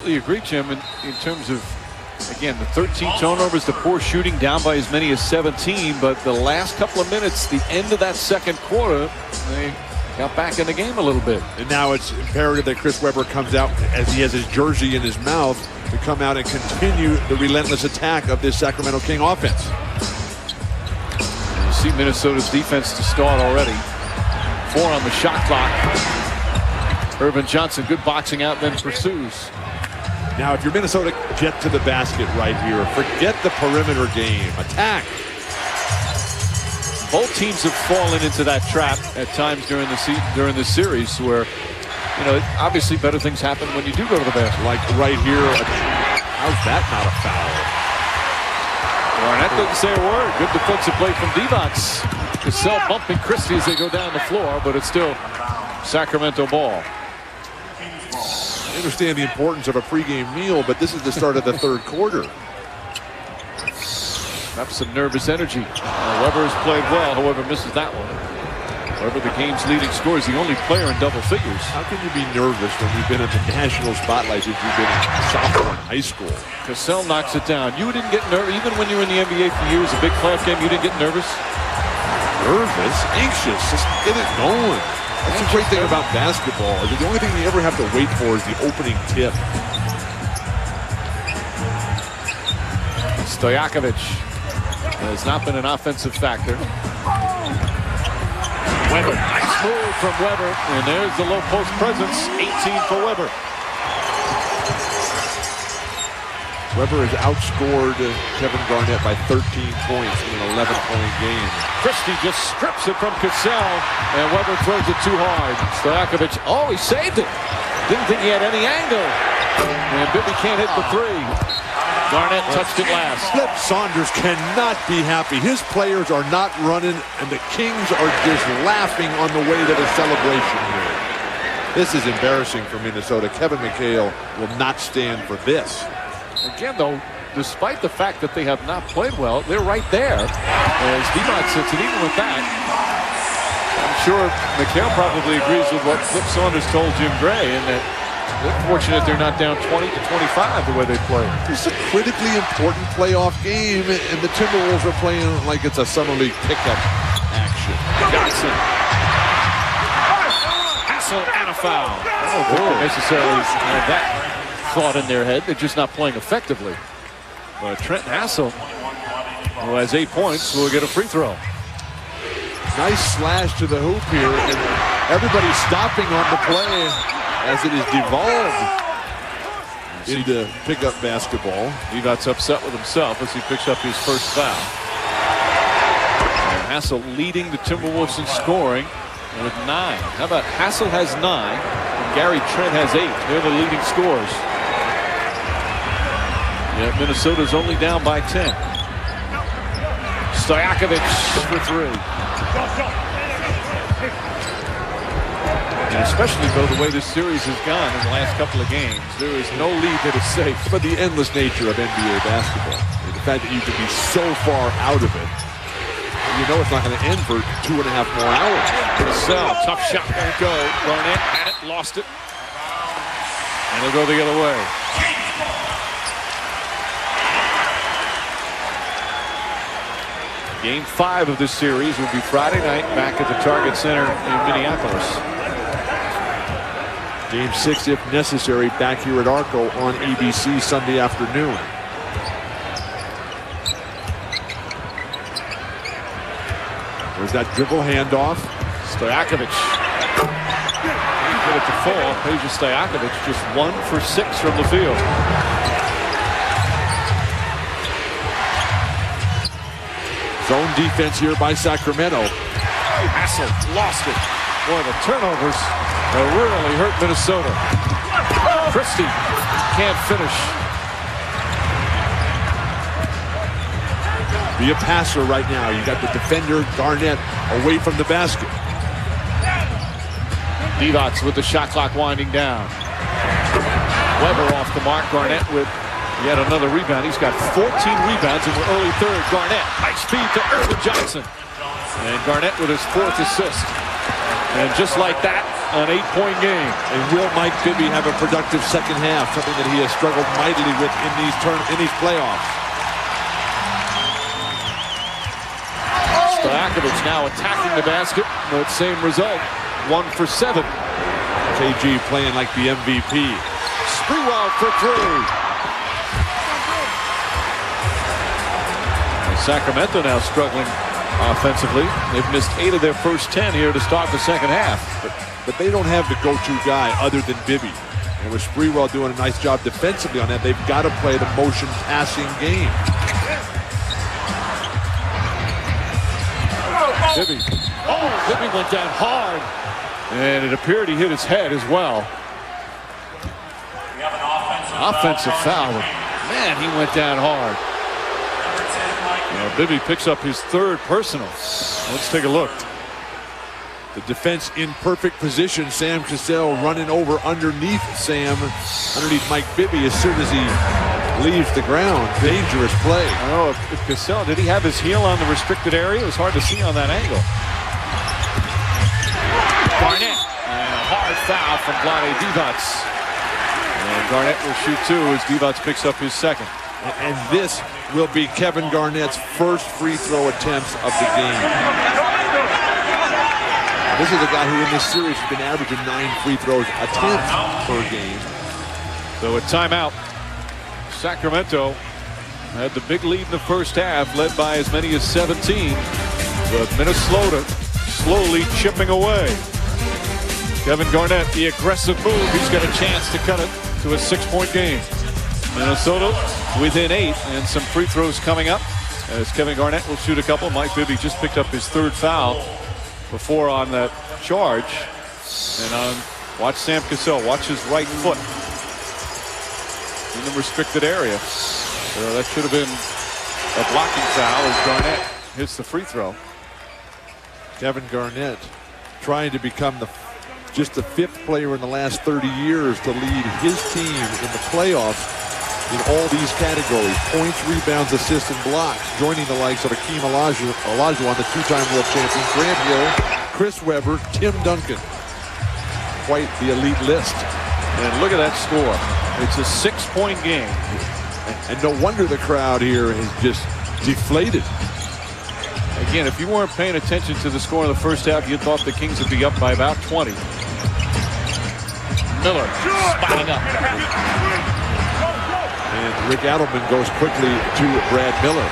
completely agree, Jim, in terms of, again, the 13 turnovers, the poor shooting, down by as many as 17. But the last couple of minutes, the end of that second quarter, they got back in the game a little bit. And now it's imperative that Chris Webber comes out, as he has his jersey in his mouth, to come out and continue the relentless attack of this Sacramento King offense. And you see Minnesota's defense to start already. 4 on the shot clock. Irvin Johnson, good boxing out, then pursues. Now, if you're Minnesota, jet to the basket right here. Forget the perimeter game. Attack. Both teams have fallen into that trap at times during the series, where, you know, obviously better things happen when you do go to the basket. Like right here. How's that not a foul? Garnett doesn't say a word. Good defensive play from Divac. Cassell bumping Christie as they go down the floor, but it's still Sacramento ball. I understand the importance of a pregame meal, but this is the start of the third quarter. Perhaps some nervous energy. Webber has played well, however, misses that one. Webber, the game's leading scorer, is the only player in double figures. How can you be nervous when you've been in the national spotlight since you've been in sophomore in high school? Cassell knocks it down. You didn't get nervous, even when you were in the NBA for years, a big playoff game, you didn't get nervous? Nervous? Anxious. Just get it going. That's the great thing about basketball. Is the only thing you ever have to wait for is the opening tip. Stojakovic has not been an offensive factor. Webber, nice move from Webber, and there's the low post presence. 18 for Webber. Webber has outscored Kevin Garnett by 13 points in an 11-point game. Christie just strips it from Cassell, and Webber throws it too hard. Stojakovic, oh, he saved it. Didn't think he had any angle. And Bibby can't hit the three. Garnett touched it last. Flip Saunders cannot be happy. His players are not running, and the Kings are just laughing on the way to the celebration here. This is embarrassing for Minnesota. Kevin McHale will not stand for this. Again, though, despite the fact that they have not played well, they're right there. As Divac sits, and even with that, I'm sure McHale probably agrees with what Flip Saunders told Jim Gray, and that they're fortunate they're not down 20 to 25 the way they play. It's a critically important playoff game, and the Timberwolves are playing like it's a summer league pickup action. Johnson. Hassel and a foul. I don't think necessarily have that thought in their head. They're just not playing effectively. But Trent Hassel, who has 8 points, will get a free throw. Nice slash to the hoop here, and everybody's stopping on the play as it is devolved into pickup basketball. Divac's upset with himself as he picks up his first foul. And Hassel leading the Timberwolves in scoring with 9. How about Hassel has 9 and Gary Trent has 8. They're the leading scorers. Yeah, Minnesota's only down by 10. Stojakovic for 3. And especially though the way this series has gone in the last couple of games, there is no lead that is safe. But the endless nature of NBA basketball, and the fact that you can be so far out of it, you know it's not going to end for 2.5 more hours. Cassell, tough shot, won't go. Garnett had it, lost it. And he'll go the other way. Game 5 of this series will be Friday night back at the Target Center in Minneapolis. Game 6, if necessary, back here at Arco on ABC Sunday afternoon. There's that dribble handoff. Stojakovic. Get it to fall. Peja Stojakovic just 1 for 6 from the field. Zone defense here by Sacramento. Hassel lost it. Boy, the turnovers that really hurt Minnesota. Christie can't finish. Be a passer right now. You got the defender, Garnett, away from the basket. Divac with the shot clock winding down. Webber off the mark. Garnett with yet another rebound. He's got 14 rebounds in the early third. Garnett, high speed to Irvin Johnson. And Garnett with his 4th assist. And just like that, an 8-point game. And will Mike Bibby have a productive second half, something that he has struggled mightily with in these playoffs. Stojakovic now attacking the basket. That same result, 1 for 7. KG playing like the MVP. Sprewell for 3. Sacramento now struggling offensively. They've missed 8 of their first 10 here to start the second half. But they don't have the go-to guy other than Bibby. And with Sprewell doing a nice job defensively on that, they've got to play the motion passing game. Bibby went down hard. And it appeared he hit his head as well. Offensive foul. Man, he went down hard. Bibby picks up his 3rd personal. Let's take a look. The defense in perfect position. Sam Cassell running over underneath Mike Bibby as soon as he leaves the ground. Dangerous play. Oh, if Cassell, did he have his heel on the restricted area? It was hard to see on that angle. Garnett. And a hard foul from Vlade Divac. And Garnett will shoot 2 as Divac picks up his 2nd. And this will be Kevin Garnett's first free throw attempts of the game. This is a guy who in this series has been averaging 9 free throws attempts per game. So a timeout. Sacramento had the big lead in the first half, led by as many as 17. But Minnesota slowly chipping away. Kevin Garnett, the aggressive move. He's got a chance to cut it to a 6-point game. Minnesota within 8, and some free throws coming up as Kevin Garnett will shoot a couple. Mike Bibby just picked up his 3rd foul before on that charge. And watch Sam Cassell, watch his right foot in the restricted area. So that should have been a blocking foul as Garnett hits the free throw. Kevin Garnett trying to become just the 5th player in the last 30 years to lead his team in the playoffs in all these categories: points, rebounds, assists, and blocks, joining the likes of Akeem Olajuwon, the 2-time world champion, Grant Hill, Chris Webber, Tim Duncan. Quite the elite list. And look at that score. It's a 6-point game. And no wonder the crowd here is just deflated. Again, if you weren't paying attention to the score in the first half, you thought the Kings would be up by about 20. Miller spotting up. And Rick Adelman goes quickly to Brad Miller.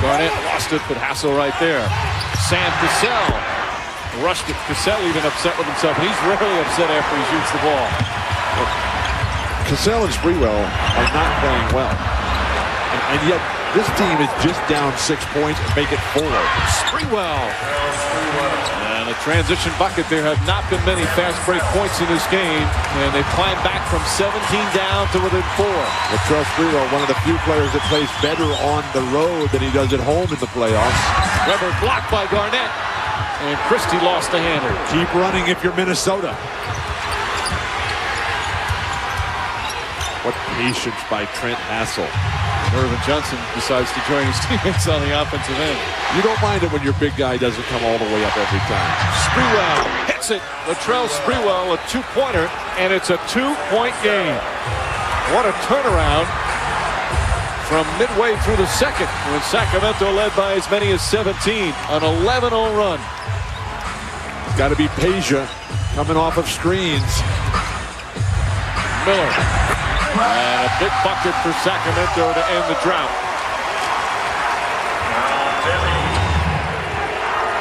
Garnett lost it, but Hassel right there. Sam Cassell rushed it. Cassell even upset with himself. He's rarely upset after he shoots the ball. Cassell and Sprewell are not playing well. And yet, this team is just down 6 points and make it 4. Sprewell. And a transition bucket. There have not been many fast break points in this game. And they climbed back from 17 down to within 4. Latrell Sprewell, one of the few players that plays better on the road than he does at home in the playoffs. Weber blocked by Garnett. And Christie lost the handle. Keep running if you're Minnesota. What patience by Trent Hassel. Irvin Johnson decides to join his teammates on the offensive end. You don't mind it when your big guy doesn't come all the way up every time. Sprewell hits it. Latrell Sprewell, a 2-pointer, and it's a 2-point game. What a turnaround from midway through the second when Sacramento led by as many as 17. An 11-0 run. Got to be Peja coming off of screens. Miller. And a big bucket for Sacramento to end the drought.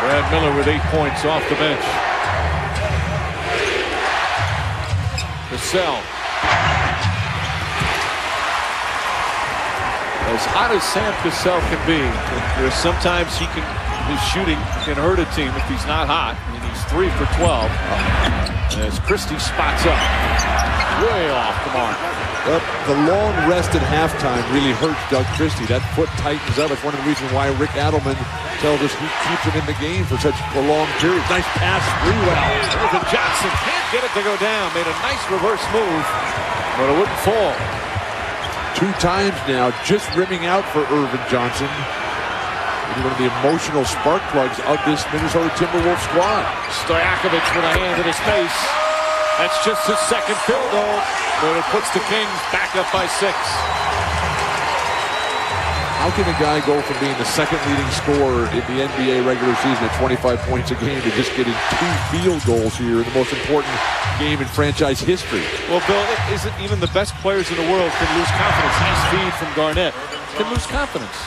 Brad Miller with 8 points off the bench. Cassell. As hot as Sam Cassell can be, there's sometimes his shooting can hurt a team if he's not hot. And he's 3 for 12. As Christie spots up. Way off the mark. The long rest at halftime really hurts Doug Christie. That foot tightens up. It's one of the reasons why Rick Adelman tells us he keeps him in the game for such prolonged periods. Nice pass, Sprewell. Irvin Johnson can't get it to go down. Made a nice reverse move, but it wouldn't fall. 2 times now, just rimming out for Irvin Johnson. One of the emotional spark plugs of this Minnesota Timberwolves squad. Stojakovic with a hand in his face. That's just his second field goal, but it puts the Kings back up by 6. How can a guy go from being the second leading scorer in the NBA regular season at 25 points a game to just getting 2 field goals here in the most important game in franchise history? Well, Bill, it isn't even the best players in the world can lose confidence. Nice feed from Garnett. Can lose confidence.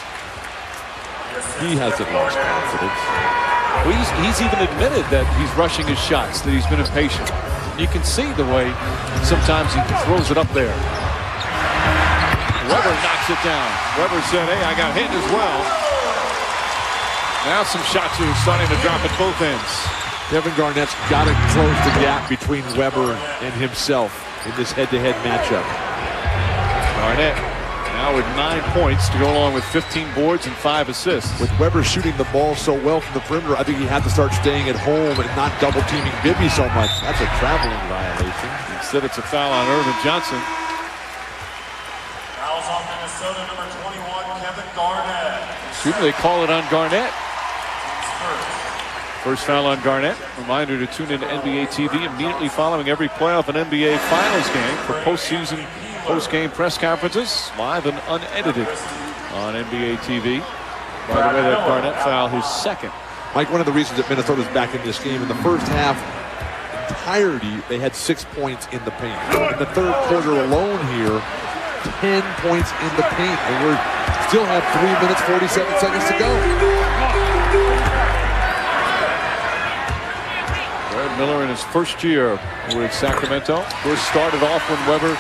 He hasn't lost confidence. Well, he's even admitted that he's rushing his shots, that he's been impatient. You can see the way sometimes he throws it up there. Weber knocks it down. Weber said, hey, I got hit as well. Now some shots are starting to drop at both ends. Kevin Garnett's got to close the gap between Weber and himself in this head-to-head matchup. Garnett now with 9 points to go along with 15 boards and 5 assists. With Weber shooting the ball so well from the perimeter, I think he had to start staying at home and not double-teaming Bibby so much. That's a traveling violation. Instead, it's a foul on Irvin Johnson. Fouls on Minnesota, number 21, Kevin Garnett. Shouldn't they call it on Garnett? First foul on Garnett. Reminder to tune into NBA TV immediately following every playoff and NBA Finals game for postseason post-game press conferences, live and unedited on NBA TV. By the way, that Garnett foul, his second. Mike, one of the reasons that Minnesota's back in this game, in the first half entirety, they had 6 points in the paint. In the third quarter alone here, 10 points in the paint, and we still have 3 minutes, 47 seconds to go. Brad Miller in his first year with Sacramento. First started off when Weber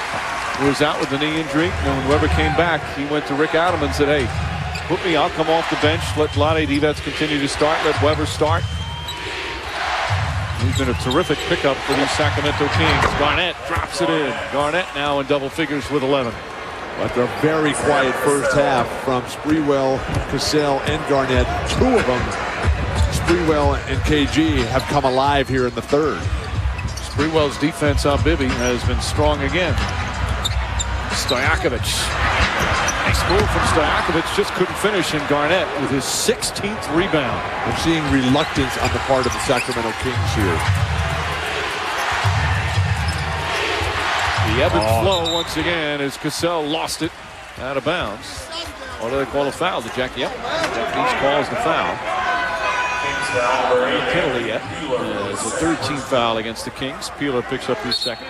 was out with the knee injury. And when Weber came back, he went to Rick Adelman and said, hey, put me, I'll come off the bench. Let Vlade Divac continue to start. Let Weber start. He's been a terrific pickup for these Sacramento Kings. Garnett drops it in. Garnett now in double figures with 11. After a very quiet first half from Sprewell, Cassell, and Garnett, 2 of them, Sprewell and KG, have come alive here in the third. Sprewell's defense on Bibby has been strong again. Stojakovic. Nice move from Stojakovic, just couldn't finish, and Garnett with his 16th rebound. I'm seeing reluctance on the part of the Sacramento Kings here. The ebb and flow once again as Cassell lost it out of bounds. What do they call a foul? The Jack? Yep. Jack calls the foul. No penalty yet. It's a 13th foul against the Kings. Peeler picks up his second.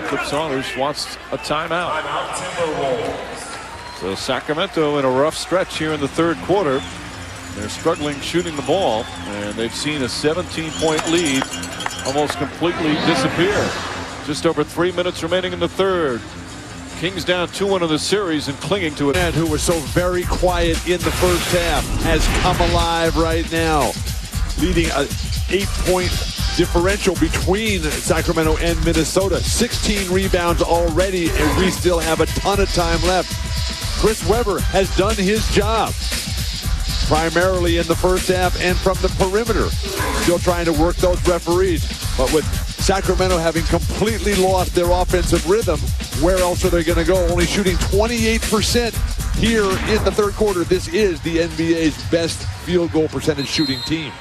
Flip Saunders wants a timeout. So Sacramento in a rough stretch here in the third quarter. They're struggling shooting the ball, and they've seen a 17-point lead almost completely disappear. Just over 3 minutes remaining in the third. Kings down 2-1 in the series and clinging to it. Man, who was so very quiet in the first half has come alive right now, leading a 8-point differential between Sacramento and Minnesota. 16 rebounds already, and we still have a ton of time left. Chris Webber has done his job, primarily in the first half and from the perimeter. Still trying to work those referees, but with Sacramento having completely lost their offensive rhythm, where else are they going to go? Only shooting 28% here in the third quarter. This is the NBA's best field goal percentage shooting team.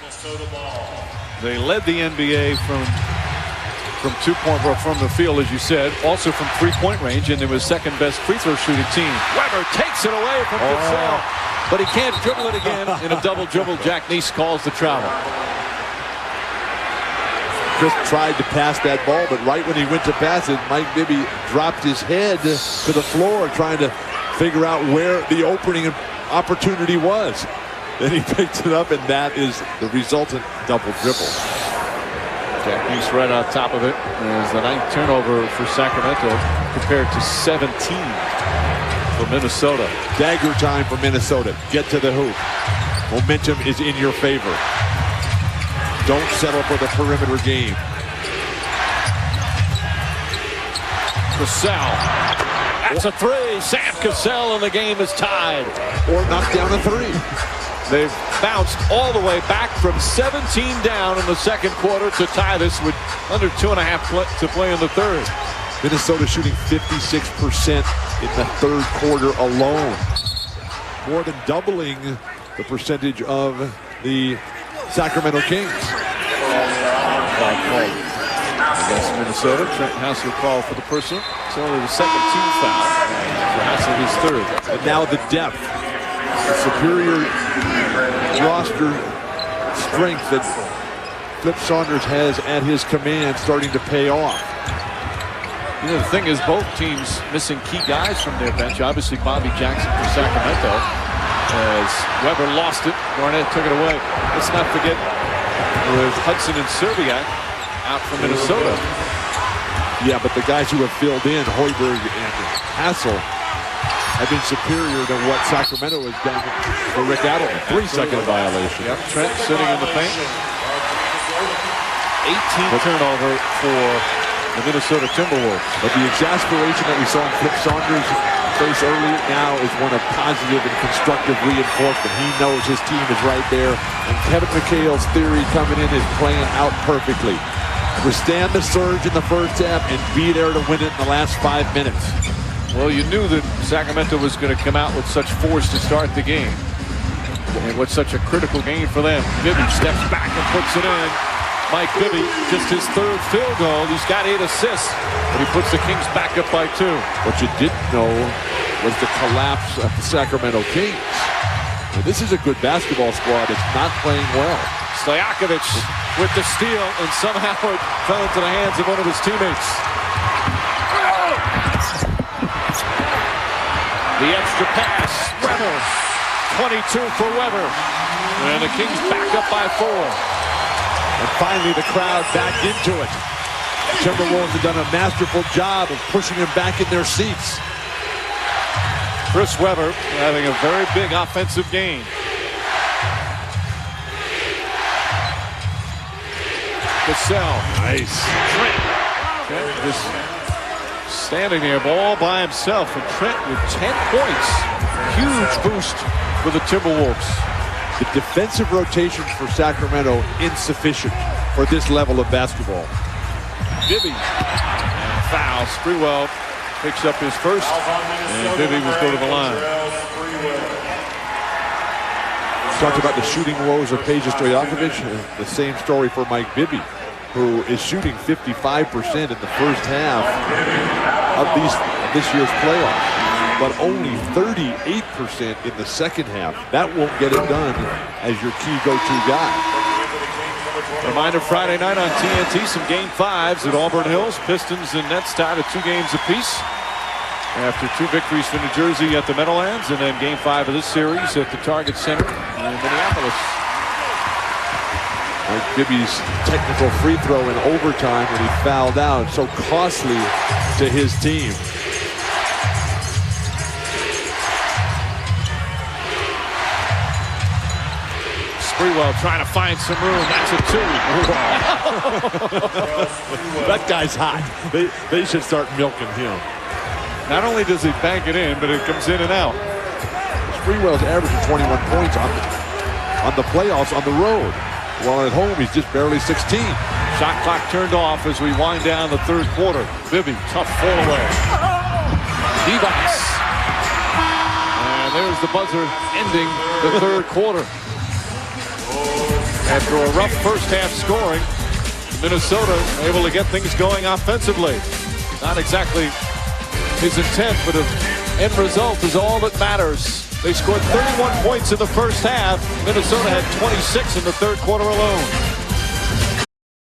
They led the NBA from 2-point, or from the field, as you said, also from 3-point range, and they were second best free throw shooting team. Weber takes it away from Cassell, but he can't dribble it again. In a double dribble, Jack Neese calls the travel. Chris tried to pass that ball, but right when he went to pass it, Mike Bibby dropped his head to the floor trying to figure out where the opening opportunity was. Then he picked it up, and that is the resultant double dribble. Jack Neese right on top of it. There's the 9th turnover for Sacramento compared to 17 for Minnesota. Dagger time for Minnesota. Get to the hoop. Momentum is in your favor. Don't settle for the perimeter game. Cassell. That's a three. Sam Cassell, and the game is tied. Or knock down a three. They've bounced all the way back from 17 down in the second quarter to tie this with under 2.5 to play in the third. Minnesota shooting 56% in the third quarter alone. more than doubling the percentage of the Sacramento Kings. Against Minnesota, Trent Hassel called for the personal. It's only the second team foul. For Hassel, his third. And now the depth, the superior roster strength that Flip Saunders has at his command starting to pay off. You know, the thing is, both teams missing key guys from their bench. Obviously, Bobby Jackson for Sacramento. As Weber lost it, Garnett took it away. Let's not forget with Hudson and Serbiak out from Minnesota. Yeah, but the guys who have filled in, Hoiberg and Hassel, have been superior to what Sacramento has done for Rick Adelman. 3-second violation. Yep, Trent sitting in the paint. 18 turnover for the Minnesota Timberwolves. But the exasperation that we saw in Flip Saunders' face earlier now is one of positive and constructive reinforcement. He knows his team is right there, and Kevin McHale's theory coming in is playing out perfectly. Withstand the surge in the first half and be there to win it in the last 5 minutes. Well, you knew that Sacramento was going to come out with such force to start the game. And what's such a critical game for them. Bibby steps back and puts it in. Mike Bibby, just his third field goal. He's got 8 assists, but he puts the Kings back up by 2. What you didn't know was the collapse of the Sacramento Kings. Now, this is a good basketball squad. It's not playing well. Stojakovic with the steal, and somehow it fell into the hands of one of his teammates. The extra pass, Weber. 22 for Weber. And the Kings back up by 4. And finally the crowd back into it. The Timberwolves have done a masterful job of pushing them back in their seats. Chris Weber having a very big offensive game. Cassell. Nice. Trent. Just standing there all by himself. And Trent with 10 points. Huge boost for the Timberwolves. The defensive rotation for Sacramento insufficient for this level of basketball. Bibby. And foul. Sprewell picks up his first. And Bibby will go to the line. Talked about the shooting woes of Peja Stojakovic. The same story for Mike Bibby, who is shooting 55% in the first half of this year's playoffs, but only 38% in the second half. That won't get it done as your key go-to guy. Reminder, Friday night on TNT, some Game 5s at Auburn Hills. Pistons and Nets tied at 2 games apiece. After 2 victories for New Jersey at the Meadowlands, and then Game 5 of this series at the Target Center in Minneapolis. Mike Bibby's technical free throw in overtime when he fouled out, so costly to his team. Sprewell trying to find some room. That's a 2. That guy's hot. They should start milking him. Not only does he bank it in, but it comes in and out. Sprewell's averaging 21 points on the playoffs on the road. While at home, he's just barely 16. Shot clock turned off as we wind down the third quarter. Bibby, tough fall away. Divac. And there's the buzzer ending the third quarter. After a rough first half scoring, Minnesota able to get things going offensively. Not exactly his intent, but the end result is all that matters. They scored 31 points in the first half. Minnesota had 26 in the third quarter alone.